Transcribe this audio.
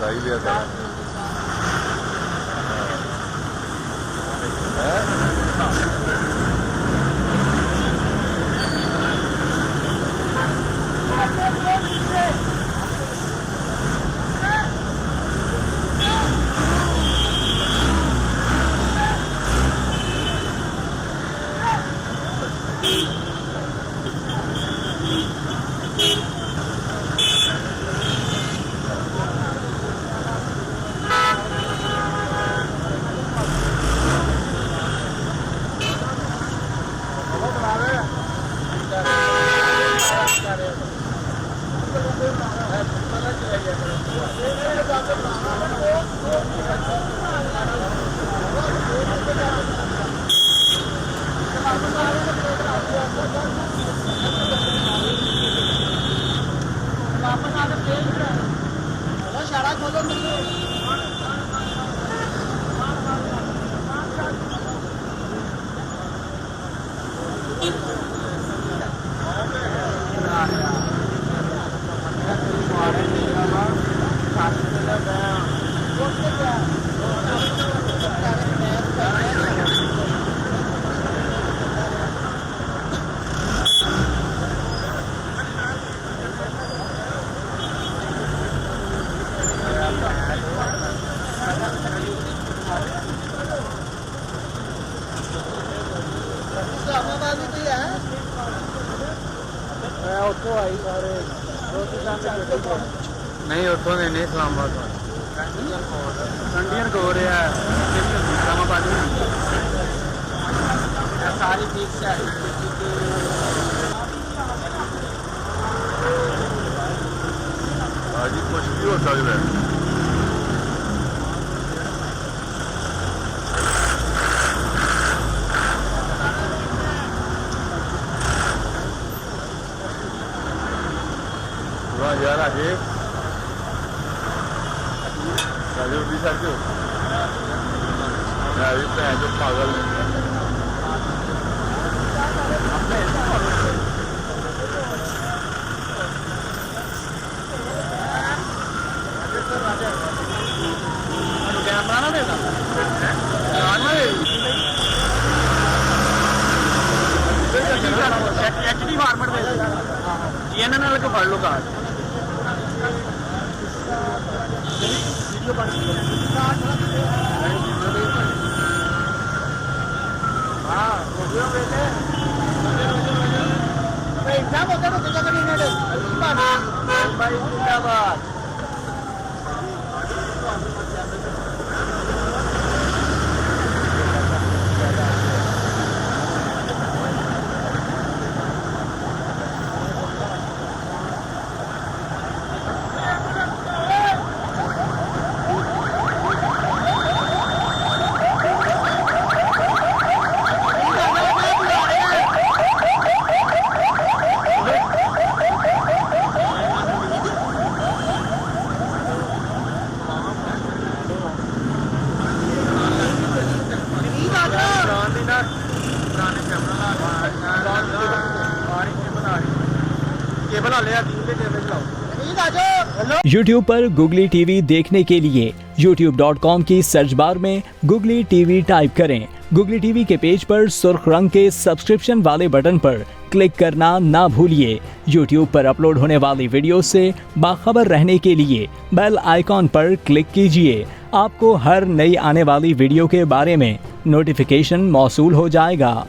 ਕਰਾ ਹੀ ਲਿਆ ਸਾਰਾ नहीं उतो ने नहीं इस्लामाबाद इंडियन को हो रहा है इस्लामाबाद सारी चीज से आज कुछ भी हो सकता है यार आगे राजू भी साथियों राजू तो है जो पागल कैमरा ना देता एचडी फॉर्मेट दे CNN वाले को पढ़ लो कार्ड YouTube पर Googly TV देखने के लिए youtube.com की सर्च बार में Googly TV टाइप करें। Googly TV के पेज पर सुर्ख रंग के सब्सक्रिप्शन वाले बटन पर क्लिक करना ना भूलिए। YouTube पर अपलोड होने वाली वीडियो से बाखबर रहने के लिए बेल आइकॉन पर क्लिक कीजिए। आपको हर नई आने वाली वीडियो के बारे में नोटिफिकेशन मौसूल हो जाएगा।